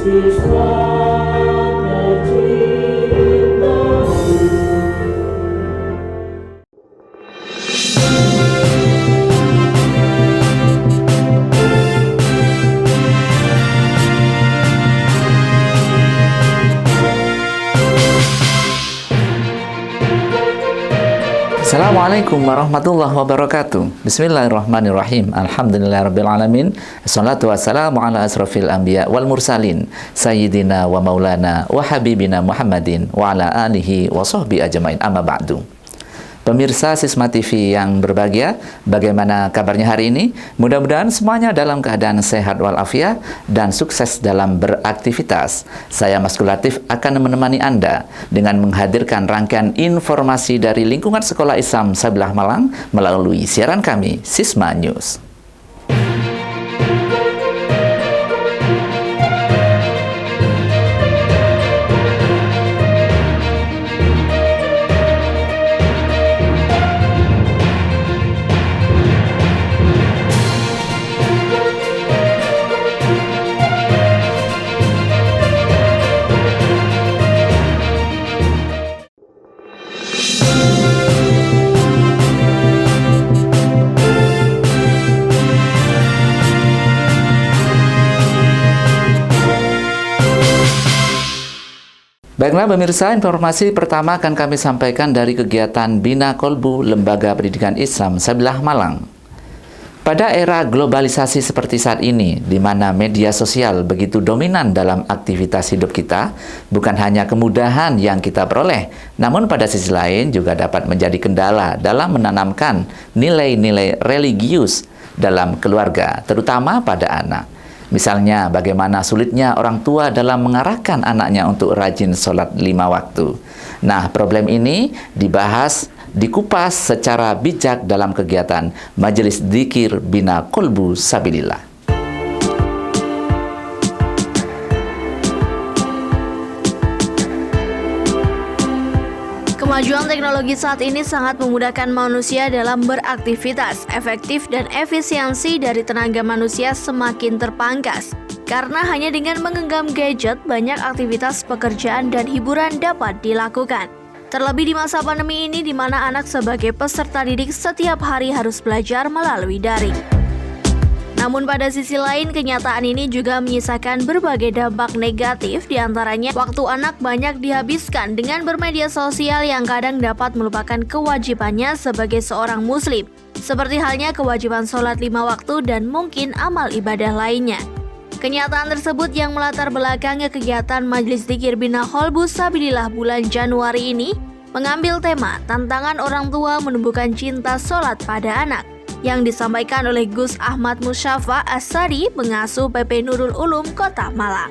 siswa tercinta. Assalamualaikum warahmatullahi wabarakatuh. Bismillahirrahmanirrahim. Alhamdulillahirrabbilalamin. Assalatu wassalamu ala asrafil anbiya wal mursalin Sayyidina wa maulana wa habibina Muhammadin wa ala alihi wa sahbihi ajmain, amma ba'du. Pemirsa Sisma TV yang berbahagia, bagaimana kabarnya hari ini? Mudah-mudahan semuanya dalam keadaan sehat walafiat dan sukses dalam beraktivitas. Saya Mas Kulatif akan menemani Anda dengan menghadirkan rangkaian informasi dari lingkungan Sekolah Islam Sabilah Malang melalui siaran kami, Sisma News. Baiklah pemirsa, informasi pertama akan kami sampaikan dari kegiatan Bina Kolbu Lembaga Pendidikan Islam Sabilah Malang. Pada era globalisasi seperti saat ini, di mana media sosial begitu dominan dalam aktivitas hidup kita, bukan hanya kemudahan yang kita peroleh, namun pada sisi lain juga dapat menjadi kendala dalam menanamkan nilai-nilai religius dalam keluarga, terutama pada anak. Misalnya, bagaimana sulitnya orang tua dalam mengarahkan anaknya untuk rajin sholat 5 waktu. Nah, problem ini dibahas, dikupas secara bijak dalam kegiatan Majelis Dzikir Bina Kolbu Sabilillah. Kemajuan teknologi saat ini sangat memudahkan manusia dalam beraktivitas. Efektif dan efisiensi dari tenaga manusia semakin terpangkas. Karena hanya dengan menggenggam gadget, banyak aktivitas pekerjaan dan hiburan dapat dilakukan. Terlebih di masa pandemi ini, di mana anak sebagai peserta didik setiap hari harus belajar melalui daring. Namun pada sisi lain, kenyataan ini juga menyisakan berbagai dampak negatif, diantaranya waktu anak banyak dihabiskan dengan bermedia sosial yang kadang dapat melupakan kewajibannya sebagai seorang muslim, seperti halnya kewajiban sholat 5 waktu dan mungkin amal ibadah lainnya. Kenyataan tersebut yang melatar belakangi kegiatan Majelis Dzikir Bina Kolbu Sabilillah bulan Januari ini mengambil tema tantangan orang tua menumbuhkan cinta sholat pada anak, yang disampaikan oleh Gus Ahmad Musyafa As-Sari, pengasuh PP Nurul Ulum Kota Malang.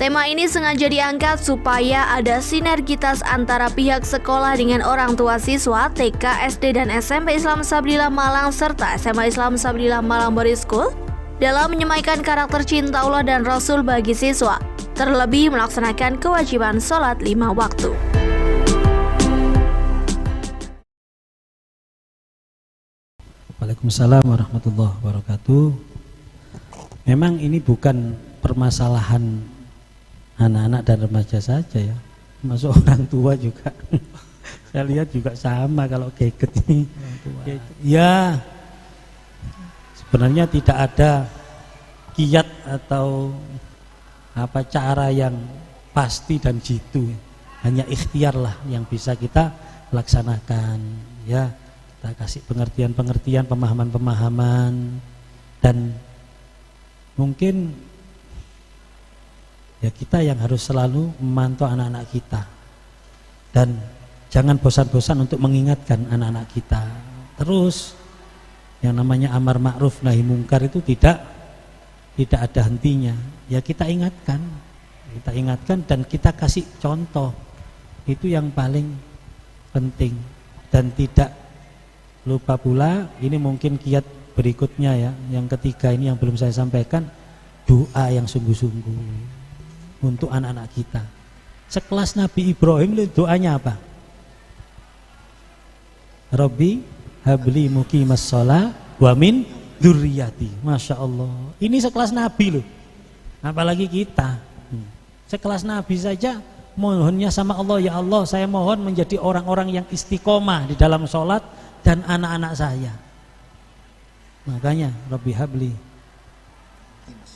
Tema ini sengaja diangkat supaya ada sinergitas antara pihak sekolah dengan orang tua siswa TK, SD, dan SMP Islam Sabilillah Malang serta SMA Islam Sabilillah Malang Boarding School dalam menyemaikan karakter cinta Allah dan Rasul bagi siswa, terlebih melaksanakan kewajiban sholat 5 waktu. Waalaikumsalam warahmatullahi wabarakatuh. Memang ini bukan permasalahan anak-anak dan remaja saja ya, termasuk orang tua juga. Saya lihat juga sama kalau gadget ini. Ya, sebenarnya tidak ada kiat atau apa cara yang pasti dan jitu. Hanya ikhtiar lah yang bisa kita laksanakan ya. Kita kasih pengertian-pengertian, pemahaman-pemahaman, dan mungkin ya kita yang harus selalu memantau anak-anak kita dan jangan bosan-bosan untuk mengingatkan anak-anak kita. Terus yang namanya amar ma'ruf nahi mungkar itu tidak ada hentinya. Ya kita ingatkan dan kita kasih contoh. Itu yang paling penting. Dan tidak lupa pula, ini mungkin kiat berikutnya ya, yang ketiga ini yang belum saya sampaikan, doa yang sungguh-sungguh untuk anak-anak kita. Sekelas Nabi Ibrahim doanya apa? Rabbi habli muqimas shalah wa min dzurriyyati. Masya Allah. Ini sekelas Nabi loh. Apalagi kita. Sekelas Nabi saja mohonnya sama Allah, ya Allah, saya mohon menjadi orang-orang yang istiqomah di dalam sholat dan anak-anak saya. Makanya Rabbi habli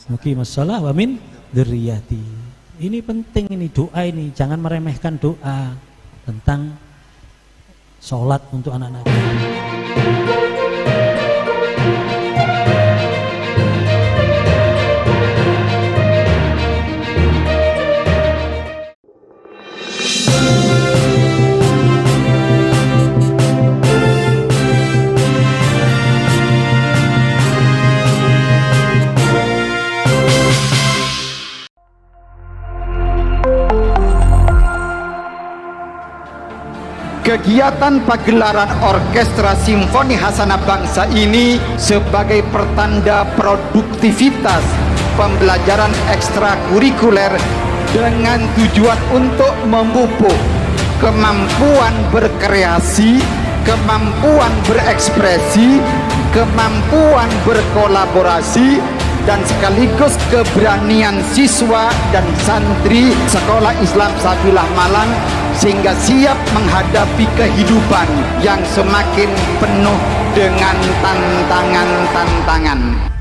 muqimas shalah wa min dzurriyyati. Ini penting, ini doa ini, jangan meremehkan doa tentang sholat untuk anak-anak. Kegiatan pagelaran Orkestra Simfoni Hasanah Bangsa ini sebagai pertanda produktivitas pembelajaran ekstrakurikuler dengan tujuan untuk memupuk kemampuan berkreasi, kemampuan berekspresi, kemampuan berkolaborasi, dan sekaligus keberanian siswa dan santri Sekolah Islam Sabilah Malang sehingga siap menghadapi kehidupan yang semakin penuh dengan tantangan-tantangan.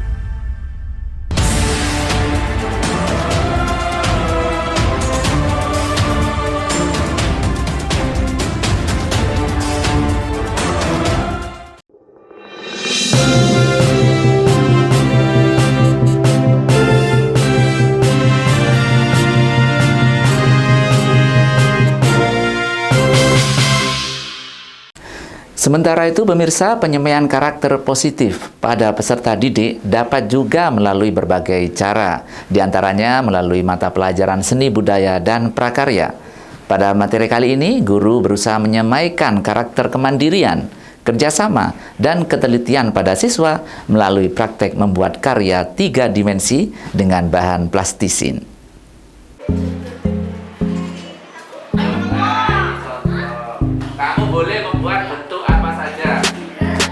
Sementara itu pemirsa, penyemaian karakter positif pada peserta didik dapat juga melalui berbagai cara, diantaranya melalui mata pelajaran seni budaya dan prakarya. Pada materi kali ini, guru berusaha menyemaikan karakter kemandirian, kerjasama, dan ketelitian pada siswa melalui praktek membuat karya 3 dimensi dengan bahan plastisin. Kamu boleh membuat bentuk apa saja.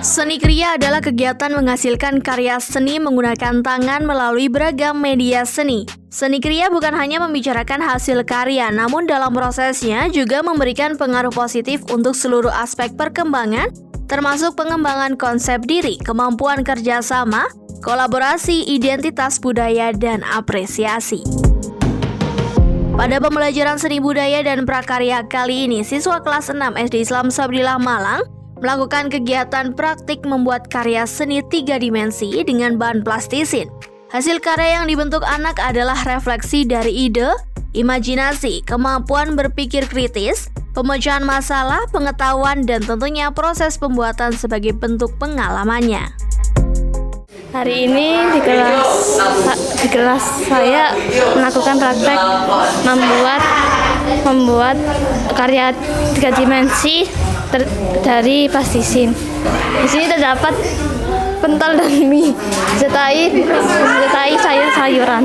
Seni kriya adalah kegiatan menghasilkan karya seni menggunakan tangan melalui beragam media seni. Seni kriya bukan hanya membicarakan hasil karya, namun dalam prosesnya juga memberikan pengaruh positif untuk seluruh aspek perkembangan, termasuk pengembangan konsep diri, kemampuan kerjasama, kolaborasi, identitas budaya, dan apresiasi. Pada pembelajaran seni budaya dan prakarya kali ini, siswa kelas 6 SD Islam Sabilah Malang melakukan kegiatan praktik membuat karya seni 3 dimensi dengan bahan plastisin. Hasil karya yang dibentuk anak adalah refleksi dari ide, imajinasi, kemampuan berpikir kritis, pemecahan masalah, pengetahuan, dan tentunya proses pembuatan sebagai bentuk pengalamannya. Hari ini di kelas saya melakukan praktek membuat karya 3 dimensi dari plastisin. Di sini terdapat pentol dan mie disertai sayur-sayuran.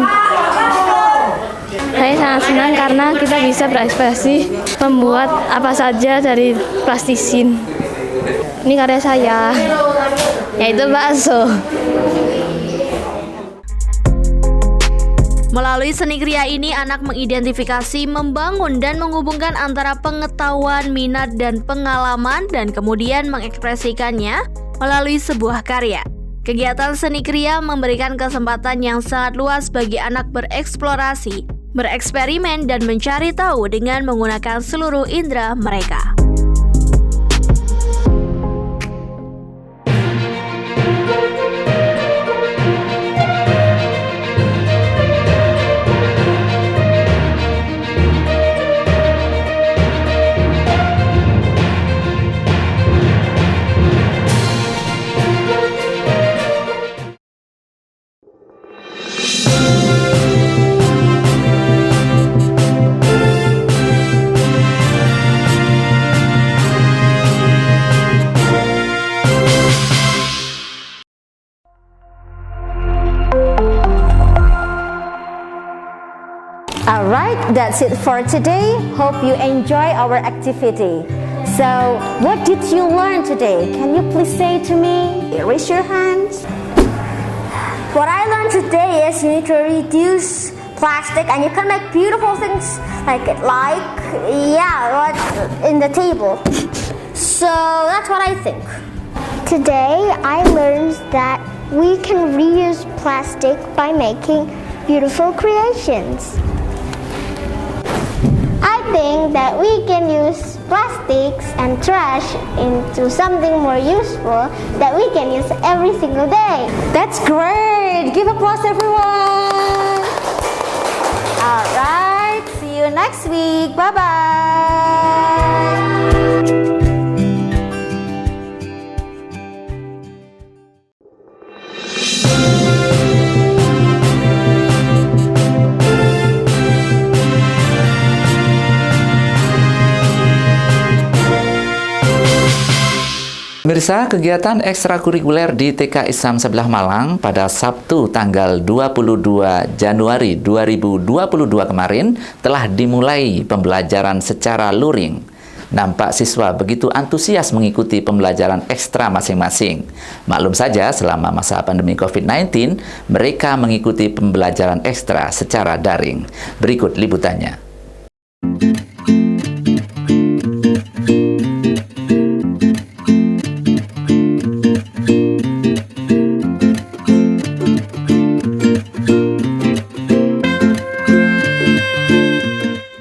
Saya sangat senang karena kita bisa berekspresi membuat apa saja dari plastisin. Ini karya saya, yaitu bakso. Melalui seni kriya ini, anak mengidentifikasi, membangun, dan menghubungkan antara pengetahuan, minat, dan pengalaman, dan kemudian mengekspresikannya melalui sebuah karya. Kegiatan seni kriya memberikan kesempatan yang sangat luas bagi anak bereksplorasi, bereksperimen, dan mencari tahu dengan menggunakan seluruh indera mereka. Alright, that's it for today. Hope you enjoy our activity. So, what did you learn today? Can you please say to me? Raise your hands. What I learned today is you need to reduce plastic and you can make beautiful things like in the table. So that's what I think. Today I learned that we can reuse plastic by making beautiful creations. I think that we can use plastics and trash into something more useful that we can use every single day. That's great. Give applause, everyone. All right. See you next week. Bye-bye. Pemirsa, kegiatan ekstrakurikuler di TK Islam Sebelah Malang pada Sabtu tanggal 22 Januari 2022 kemarin telah dimulai pembelajaran secara luring. Nampak siswa begitu antusias mengikuti pembelajaran ekstra masing-masing. Maklum saja, selama masa pandemi COVID-19, mereka mengikuti pembelajaran ekstra secara daring. Berikut liputannya.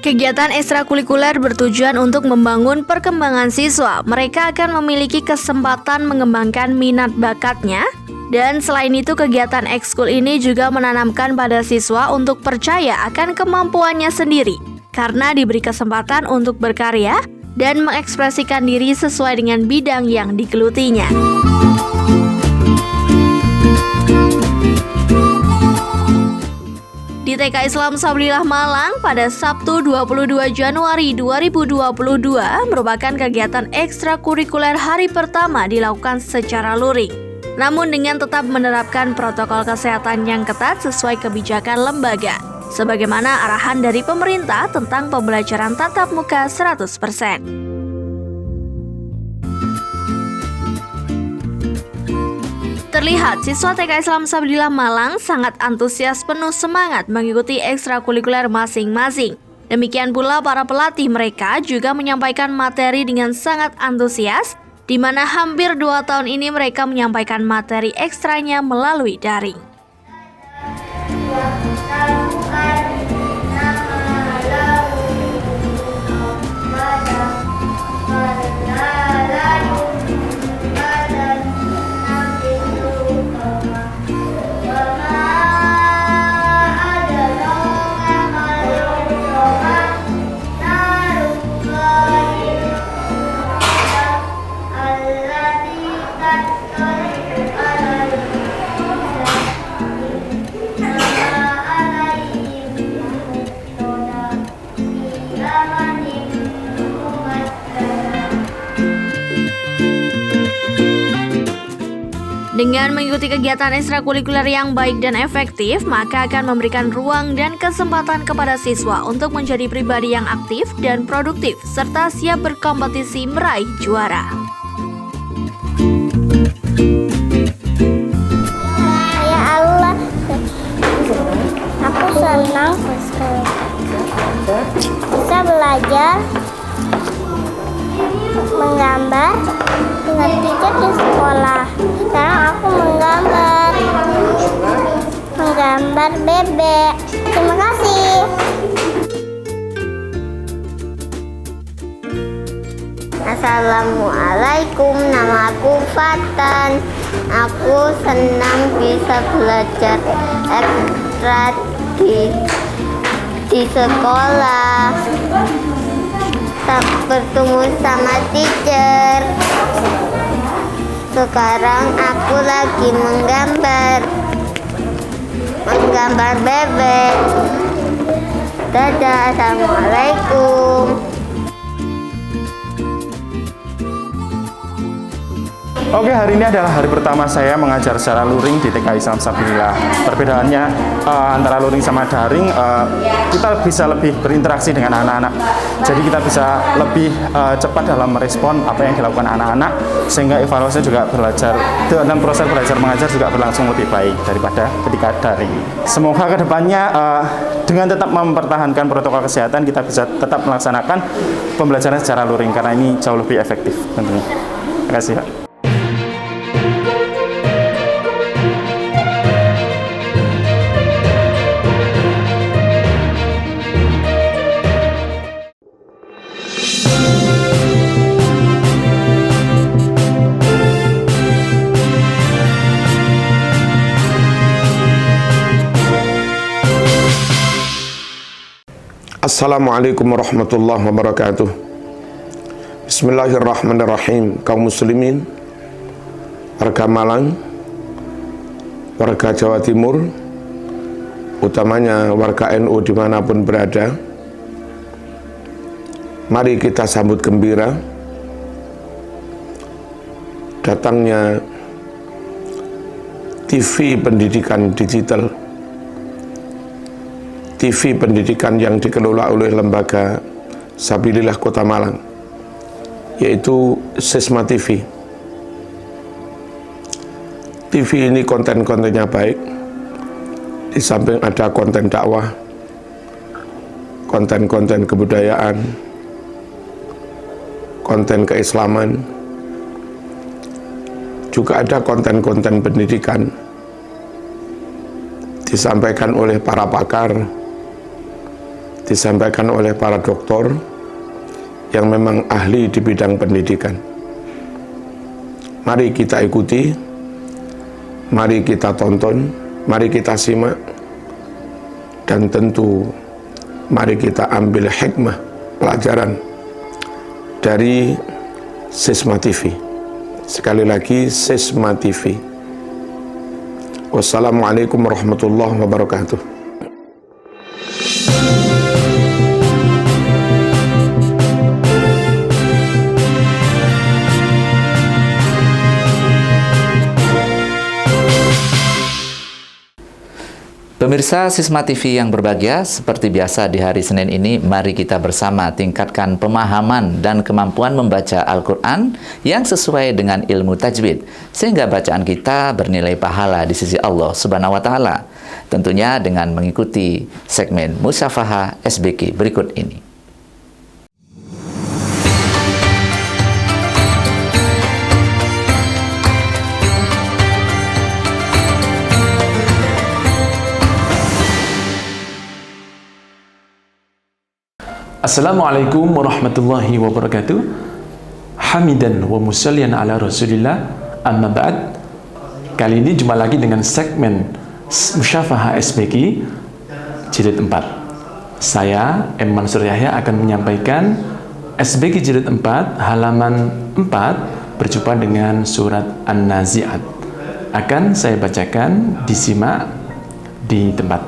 Kegiatan ekstrakurikuler bertujuan untuk membangun perkembangan siswa. Mereka akan memiliki kesempatan mengembangkan minat bakatnya. Dan selain itu, kegiatan ekskul ini juga menanamkan pada siswa untuk percaya akan kemampuannya sendiri. Karena diberi kesempatan untuk berkarya dan mengekspresikan diri sesuai dengan bidang yang digelutinya. Di TK Islam Sablillah Malang pada Sabtu 22 Januari 2022 merupakan kegiatan ekstrakurikuler hari pertama dilakukan secara luring. Namun dengan tetap menerapkan protokol kesehatan yang ketat sesuai kebijakan lembaga, sebagaimana arahan dari pemerintah tentang pembelajaran tatap muka 100%. Terlihat siswa TK Islam Sablillah Malang sangat antusias, penuh semangat mengikuti ekstrakurikuler masing-masing. Demikian pula para pelatih mereka juga menyampaikan materi dengan sangat antusias, di mana hampir 2 tahun ini mereka menyampaikan materi ekstranya melalui daring. Dengan mengikuti kegiatan ekstrakurikuler yang baik dan efektif, maka akan memberikan ruang dan kesempatan kepada siswa untuk menjadi pribadi yang aktif dan produktif, serta siap berkompetisi meraih juara. Ya Allah, aku senang bisa belajar menggambar dengan teacher di sekolah. Sekarang aku menggambar bebek. Terima kasih. Assalamualaikum, nama aku Fatan. Aku senang bisa belajar ekstra di sekolah. Bertemu sama teacher. Sekarang aku lagi menggambar bebek. Dadah, assalamualaikum. Oke, hari ini adalah hari pertama saya mengajar secara luring di TK Islam Sabilillah. Perbedaannya antara luring sama daring, kita bisa lebih berinteraksi dengan anak-anak. Jadi kita bisa lebih cepat dalam merespon apa yang dilakukan anak-anak, sehingga evaluasi juga belajar dan proses belajar mengajar juga berlangsung lebih baik daripada ketika daring. Semoga kedepannya dengan tetap mempertahankan protokol kesehatan, kita bisa tetap melaksanakan pembelajaran secara luring karena ini jauh lebih efektif tentunya. Terima kasih, Pak. Assalamualaikum warahmatullahi wabarakatuh. Bismillahirrahmanirrahim. Kaum muslimin, warga Malang, warga Jawa Timur, utamanya warga NU dimanapun berada, mari kita sambut gembira datangnya TV pendidikan digital, TV pendidikan yang dikelola oleh Lembaga Sabilillah Kota Malang, yaitu Sisma TV. TV ini konten-kontennya baik, di samping ada konten dakwah, konten-konten kebudayaan, konten keislaman, juga ada konten-konten pendidikan, disampaikan oleh para pakar, disampaikan oleh para doktor yang memang ahli di bidang pendidikan. Mari kita ikuti, mari kita tonton, mari kita simak, dan tentu mari kita ambil hikmah pelajaran dari Sisma TV. Sekali lagi, Sisma TV. Wassalamualaikum warahmatullahi wabarakatuh. Pemirsa Sisma TV yang berbahagia, seperti biasa di hari Senin ini, mari kita bersama tingkatkan pemahaman dan kemampuan membaca Al-Quran yang sesuai dengan ilmu tajwid, sehingga bacaan kita bernilai pahala di sisi Allah Subhanahu wa Ta'ala. Tentunya dengan mengikuti segmen Musyafahah SBK berikut ini. Assalamualaikum warahmatullahi wabarakatuh. Hamidan wa musallian ala rasulillah, amma ba'd. Kali ini jumpa lagi dengan segmen Musyafahah SBK jilid 4. Saya, M. Mansur Yahya, akan menyampaikan SBK jilid 4 halaman 4 berjumpa dengan surat An-Nazi'at. Akan saya bacakan, disimak di tempat.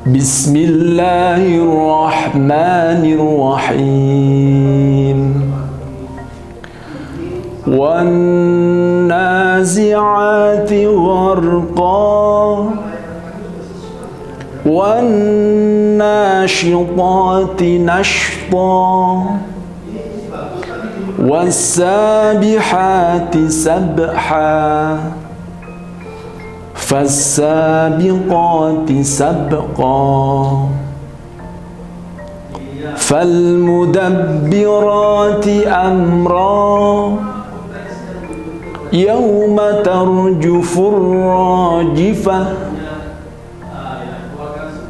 Bismillahirrahmanirrahim. Wan-nazi'ati gharqa, wan-nashitati nashta, was-sabihati sabha, فالسابقات سبقا فالمدبرات أمرا يوم ترجف الراجفة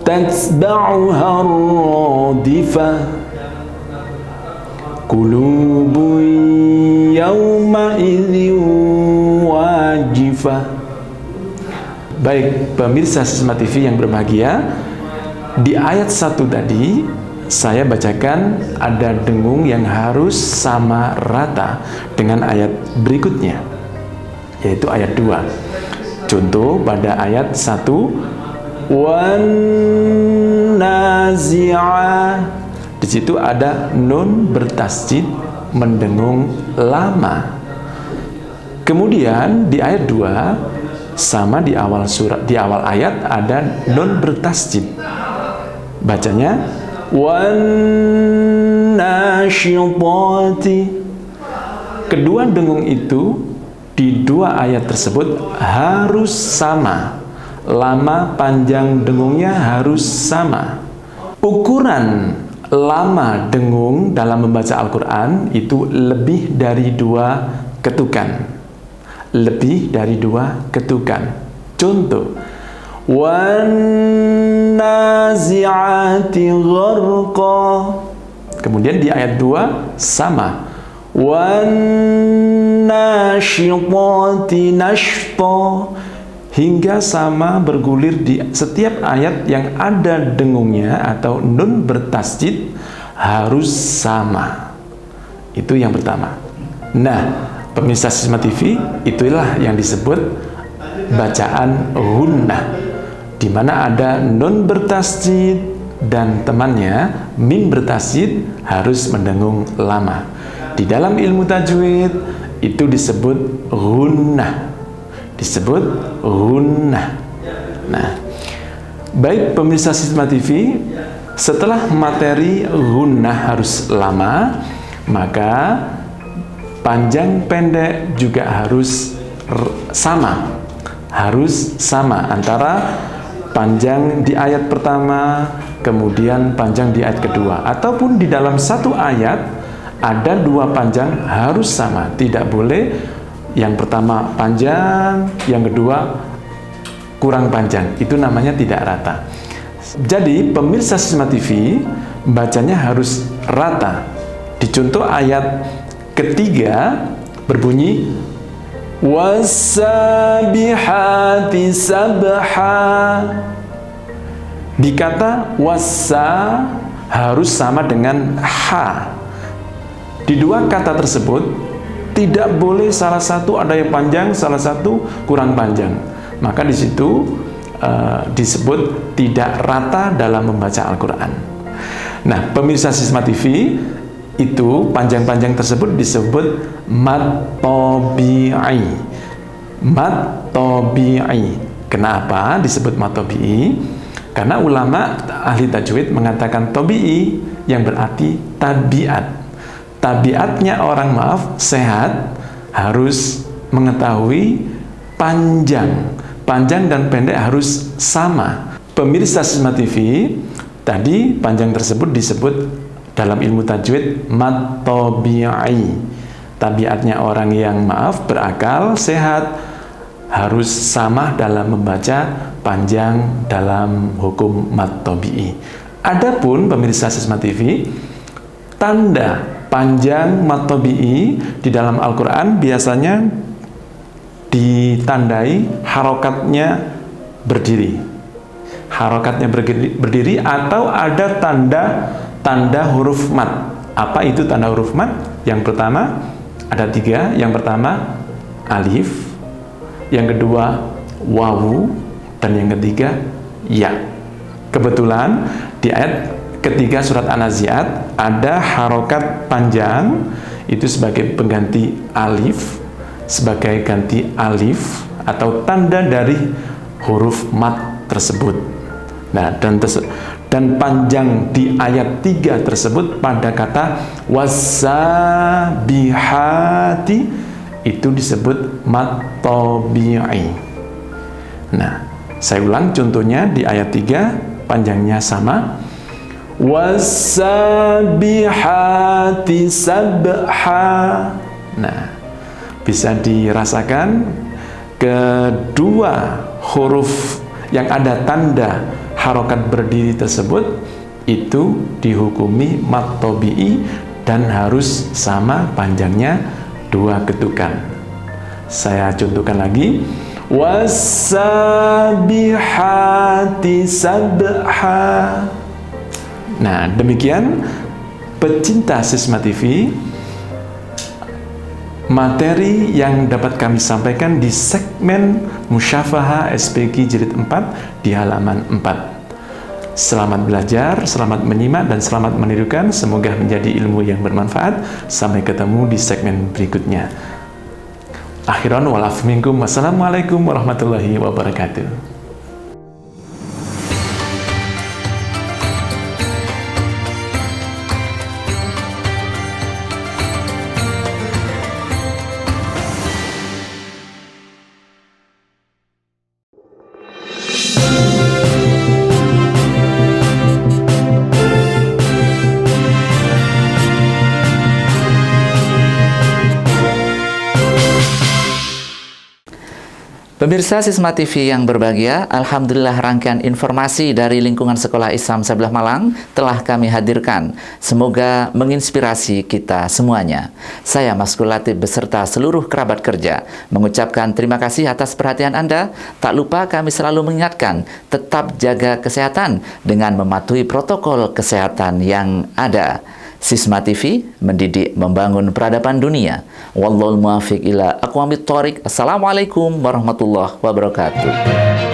تتبعها الرادفة قلوب يومئذ واجفة. Baik, pemirsa Sisma TV yang berbahagia, di ayat 1 tadi saya bacakan ada dengung yang harus sama rata dengan ayat berikutnya, yaitu ayat 2. Contoh pada ayat 1, wan nazi'ah, di situ ada nun bertasjid mendengung lama. Kemudian di ayat 2 sama di awal surat, di awal ayat ada nun bertasjid. Bacanya wan nasyitati. Kedua dengung itu di dua ayat tersebut harus sama. Lama panjang dengungnya harus sama. Ukuran lama dengung dalam membaca Al-Quran itu lebih dari 2 ketukan. Lebih dari 2 ketukan. Contoh, wan nazi'ati gharqa. Kemudian di ayat 2 sama. Wan nasyitati nashta. Hingga sama bergulir di setiap ayat yang ada dengungnya atau nun bertasjid harus sama. Itu yang pertama. Nah, pemirsa Sisma TV, itulah yang disebut bacaan gunnah, di mana ada nun bertasjid dan temannya mim bertasjid harus mendengung lama. Di dalam ilmu tajwid itu disebut gunnah. Disebut gunnah. Nah, baik pemirsa Sisma TV, setelah materi gunnah harus lama, maka panjang pendek juga harus sama. Harus sama antara panjang di ayat pertama, kemudian panjang di ayat kedua, ataupun di dalam satu ayat ada 2 panjang harus sama. Tidak boleh yang pertama panjang, yang kedua kurang panjang. Itu namanya tidak rata. Jadi pemirsa Sisma TV bacanya harus rata. Di contoh ayat ketiga berbunyi was-sabihati sabha. Di kata wasa harus sama dengan ha. Di dua kata tersebut tidak boleh salah satu ada yang panjang, salah satu kurang panjang. Maka di situ disebut tidak rata dalam membaca Al-Quran. Nah, pemirsa Sisma TV, itu panjang-panjang tersebut disebut mad tabi'i. Mad tabi'i. Kenapa disebut mad tabi'i? Karena ulama ahli tajwid mengatakan tabi'i yang berarti tabiat. Tabiatnya orang sehat harus mengetahui panjang dan pendek harus sama. Pemirsa Sisma TV, tadi panjang tersebut disebut dalam ilmu tajwid mad tabi'i. Tabiatnya orang yang berakal, sehat harus sama dalam membaca panjang dalam hukum mad tabi'i. Adapun pemirsa Sisma TV, tanda panjang mad tabi'i di dalam Al-Quran biasanya ditandai harokatnya berdiri. Harokatnya berdiri atau ada tanda huruf mad. Apa itu tanda huruf mad? Yang pertama ada 3. Yang pertama alif, yang kedua wawu, dan yang ketiga ya. Kebetulan di ayat ketiga surat An-Nazi'at ada harokat panjang itu sebagai pengganti alif, sebagai ganti alif atau tanda dari huruf mad tersebut. Nah, dan panjang di ayat 3 tersebut pada kata wasabihati itu disebut mad tabi'i. Nah, saya ulang contohnya di ayat 3 panjangnya sama. Was-sabihati sabha. Nah, bisa dirasakan kedua huruf yang ada tanda harokat berdiri tersebut itu dihukumi mad tabi'i dan harus sama panjangnya 2 ketukan. Saya contohkan lagi. Was-sabihati sabha. Nah, demikian pecinta Sisma TV, materi yang dapat kami sampaikan di segmen Musyafahah SPG Jilid 4 di halaman 4. Selamat belajar, selamat menyimak, dan selamat menirukan. Semoga menjadi ilmu yang bermanfaat. Sampai ketemu di segmen berikutnya. Akhiran wal afu minkum. Wassalamualaikum warahmatullahi wabarakatuh. Pemirsa Sisma TV yang berbahagia, Alhamdulillah rangkaian informasi dari lingkungan Sekolah Islam Sabilah Malang telah kami hadirkan. Semoga menginspirasi kita semuanya. Saya Maskul Latif beserta seluruh kerabat kerja mengucapkan terima kasih atas perhatian Anda. Tak lupa kami selalu mengingatkan, tetap jaga kesehatan dengan mematuhi protokol kesehatan yang ada. Sisma TV, mendidik membangun peradaban dunia. Wallahul muwaffiq ila aqwamit thoriq. Assalamualaikum warahmatullahi wabarakatuh.